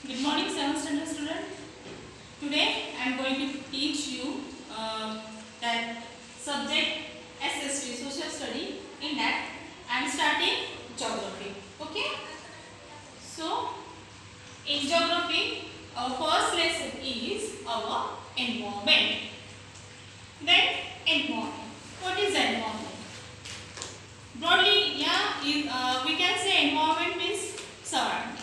Good morning, 7th standard student. Today I am going to teach you that subject SST, social study. In that I am starting geography. Okay. So in geography, our first lesson is our environment. Then environment. What is environment? Broadly, we can say environment means surrounding.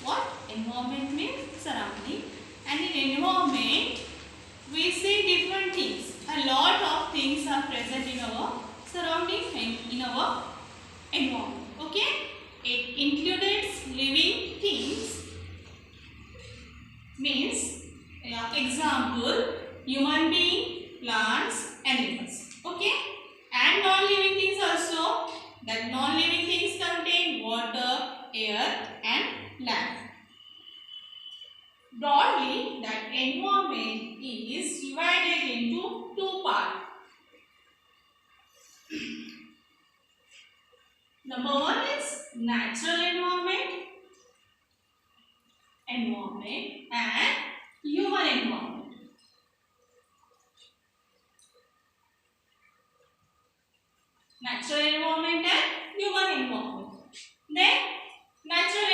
What? Environment means surrounding. And in environment, we see different things. A lot of things are present in our surrounding and in our environment. Okay? It includes living things. Means, example, human being, plants, animals. Okay? And non-living things also. That non-living things contain water, air, and land. Broadly, that environment is divided into two parts. Number one is natural environment and human environment. Natural environment and human environment. Then, natural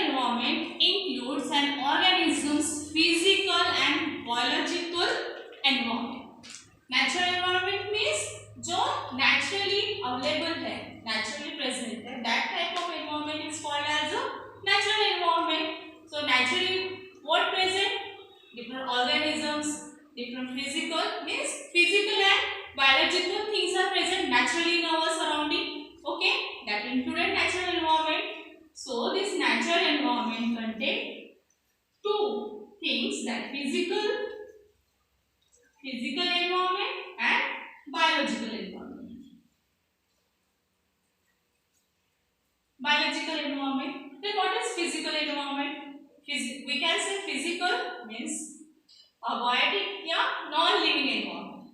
environment includes an organism's physical and biological environment. Natural environment means जो naturally available है, naturally present है, that type of environment is called as a natural environment. So naturally what present? Different organisms, different physical means physical and biological things are present naturally in our surrounding. Okay, that included natural environment. So this natural environment contains two things, that physical environment and biological environment. Biological environment. Then what is physical environment? We can say physical means abiotic या non-living environment.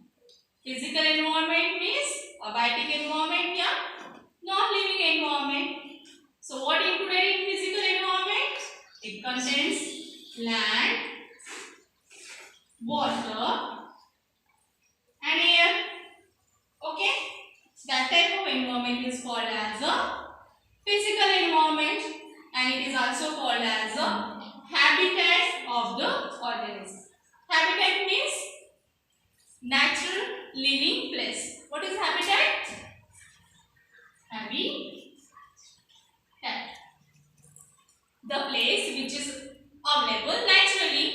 Physical environment means abiotic environment या non-living environment. So what included in physical environment? It contains land, water, and air. Okay, that type of environment is called as a physical environment, and it is also called as a habitat of the organism. Habitat means natural living place. What is habitat? Habitat, the place which is available naturally,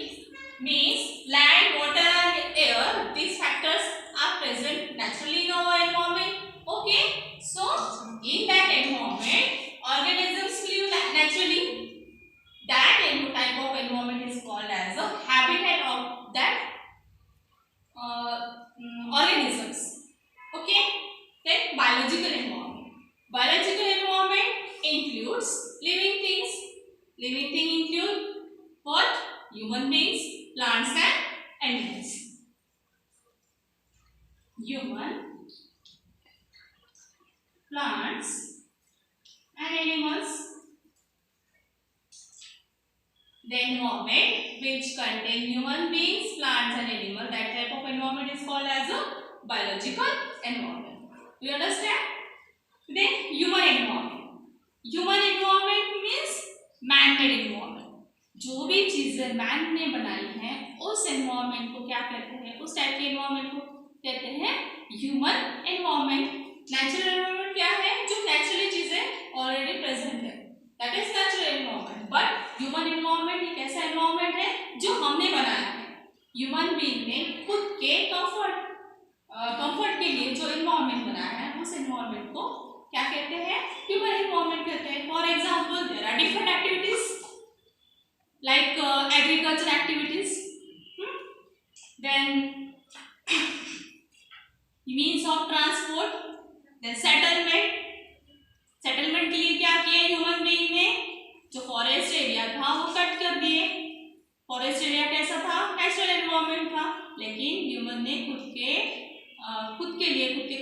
means land, water and air. These factors are present naturally in our environment. Okay, so in that environment, organisms live naturally. That type of environment is called as a habitat of that organisms. Okay, then biological environment. Biological environment includes living things. Living things include what? Human beings, plants and animals. Human, plants and animals. The environment which contain human beings, plants and animals, that type of environment is called as a biological environment. You understand? Then human environment. Human environment means man-made environment. जो भी चीजें man ने बनाई हैं उस environment को क्या कहते हैं? उस टाइप के एनवायरनमेंट को कहते हैं ह्यूमन एनवायरनमेंट. नेचुरल एनवायरनमेंट क्या है? जो नेचुरली चीजें ऑलरेडी प्रेजेंट है, that is natural environment. But human environment एक ऐसा एनवायरनमेंट है जो हमने बनाया है. ह्यूमन बीइंग ने खुद के कंफर्ट के लिए जो एनवायरनमेंट बनाया है, उस एनवायरनमेंट को क्या कहते हैं? ह्यूमन एनवायरनमेंट कहते हैं. For example, there are different activities like agriculture activities, then means of transport, then settlement के लिए क्या किया ह्यूमन बीइंग ने? जो फॉरेस्ट एरिया था वो कट कर दिए. फॉरेस्ट एरिया कैसा था? नेचुरल एनवायरनमेंट था, लेकिन ह्यूमन ने खुद के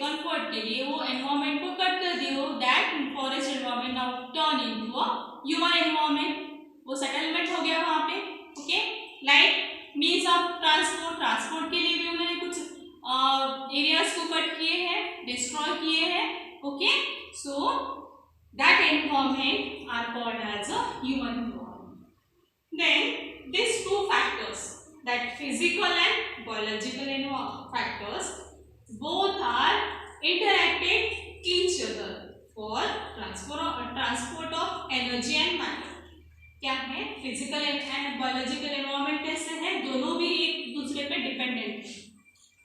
कंफर्ट के लिए वो एनवायरनमेंट को कट कर दिया. That forest environment now turn into a human environment, वो सेटलमेंट हो गया वहां पे. Okay, like means of transport, transport के लिए भी उन्होंने कुछ एरियाज को कट किए हैं, डिस्ट्रॉय किए हैं. Okay, so that environment are called as a human environment. Then these two factors, that physical and biological factors, both are interacted each other for transport of energy and matter. क्या है, physical and biological environment कैसे है, दोनों भी एक दूसरे पे dependent है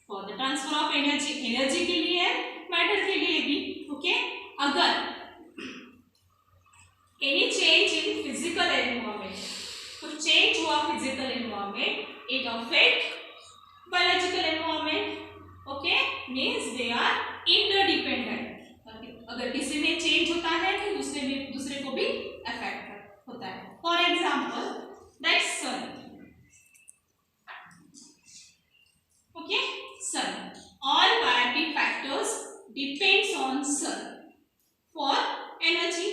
for the transfer of energy, energy के लिए, मैटर के लिए भी. ओके, अगर any change in physical environment, कुछ चेंज हुआ physical environment, it affect biological environment. Okay, means they are interdependent. अगर किसी में चेंज होता है तो दूसरे को भी अफेक्ट होता है. For example that sun. Okay, sun, all biotic factors depends on sun for energy.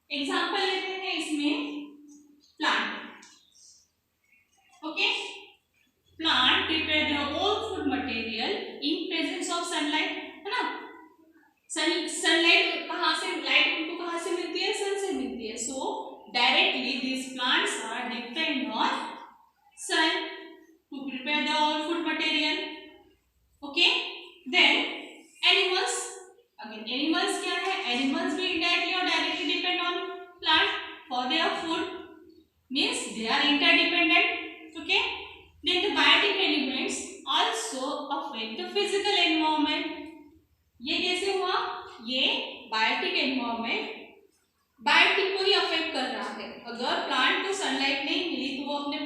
Example लेते हैं इसमें plant. Okay, plant prepare their own food material in presence of sunlight, है ना. सनलाइट कहाँ से, लाइट उनको कहाँ से मिलती है, सन से मिलती है. सो directly these plants are depend on sun to prepare their own food material. Okay, then animals, again animals क्या है, animals भी indirectly or directly depend on plant for their food, means they are interdependent. Okay, then the biotic elements also affect the physical environment. ये कैसे हुआ, ये biotic environment biotic को ही affect कर रहा है. अगर प्लांट को सनलाइट नहीं मिली तो वो अपने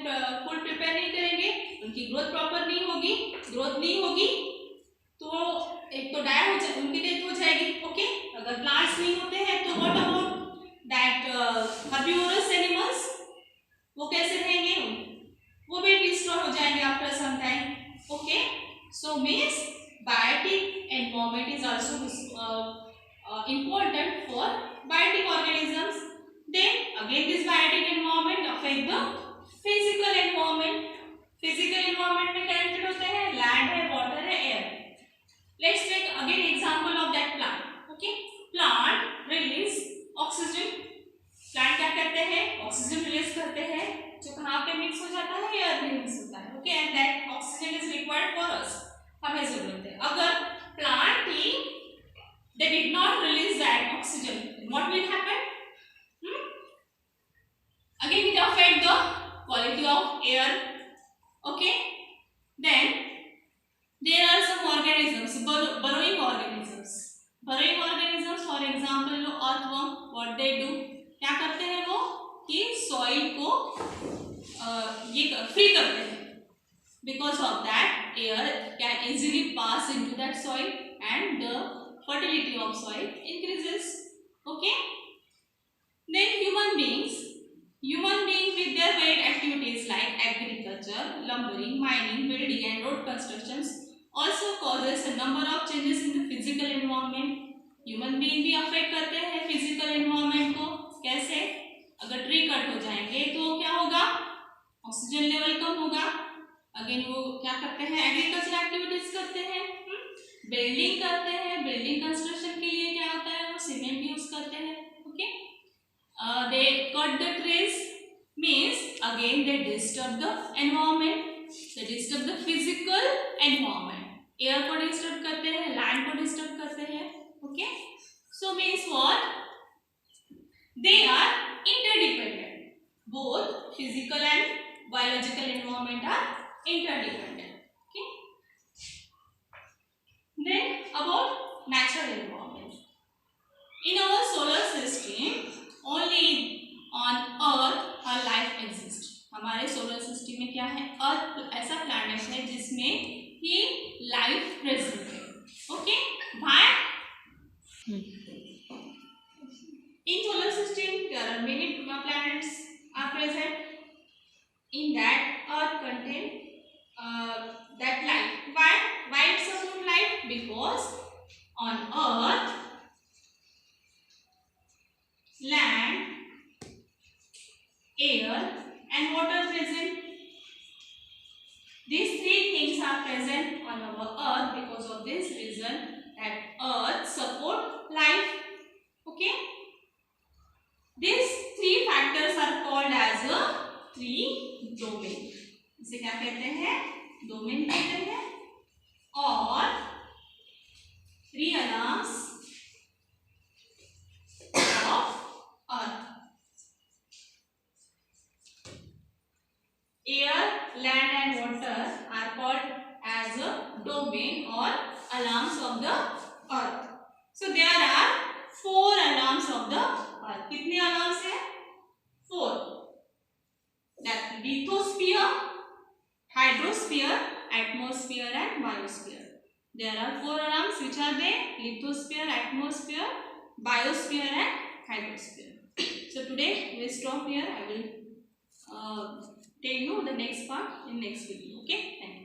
फूड प्रिपेयर नहीं करेंगे, उनकी ग्रोथ प्रॉपर नहीं होगी, ग्रोथ नहीं होगी तो एक तो डाई हो जाए, उनकी डेथ हो जाएगी. ओके, अगर प्लांट्स नहीं होते हैं तो what about that herbivorous animals, वो कैसे रहेंगे, वो भी डिस्ट्रॉय हो जाएंगे after some time. Okay, so means biotic environment is also important for biotic organisms. Then again this biotic environment affect the physical environment. Physical environment में connected होते हैं, land है, water है, air. Let's take again example of that plant. Okay, plant release oxygen. Plant क्या करते हैं, oxygen release करते हैं, जो कहाँ पे मिक्स हो जाता है, एयर में मिक्स होता है. Okay, and that oxygen is required for us, हमें जरूरत है. अगर plant he they did not release that oxygen, what will happen? Again it affect the quality of air. Okay, then there are some organisms, burrowing organisms. Burrowing organisms, for example earthworm, what they do, क्या करते हैं वो, कि soil को ये free करते हैं. Because of that, air can easily pass into that soil and the fertility of soil increases. Okay, then human beings with their varied activities like agriculture, lumbering, mining, building and road constructions also causes a number of changes in the physical environment. Human being भी affect करते हैं physical environment को. कैसे, अगर tree cut हो जाएंगे तो क्या होगा, ऑक्सीजन लेवल कम होगा. अगेन वो क्या करते हैं, एग्रीकल्चर एक्टिविटीज करते हैं, बिल्डिंग करते हैं. बिल्डिंग कंस्ट्रक्शन के लिए क्या होता है, वो सीमेंट यूज करते हैं. Okay, they cut the trees, means again they disturb the environment, they disturb the physical environment. Air को डिस्टर्ब करते हैं, लैंड को डिस्टर्ब करते हैं. Okay, so means what, they are interdependent, both physical and biological environment are interdependent. Okay, then about natural environment. In our solar system only on earth our life exists. हमारे solar system में क्या है, अर्थ ऐसा planet है जिसमें ही life present है. Okay, why? In solar system there are many planets are present. In that earth contain that life. Why it's a good life? Because on earth land air, and water present. These three things are present on our earth. Because of this reason that earth support life. Okay. These three factors are called as a three domain. इसे क्या कहते हैं? Domain कहते हैं. और three alarms of earth. Air, land and water are called as a domain or alarms of the earth. So there are four alarms of the earth. कितने alarms है? Four. That lithosphere, hydrosphere, atmosphere and biosphere. There are four alarms. Which are they? Lithosphere, atmosphere, biosphere and hydrosphere. So today we stop here. I will tell you the next part in next video. Okay, thank you.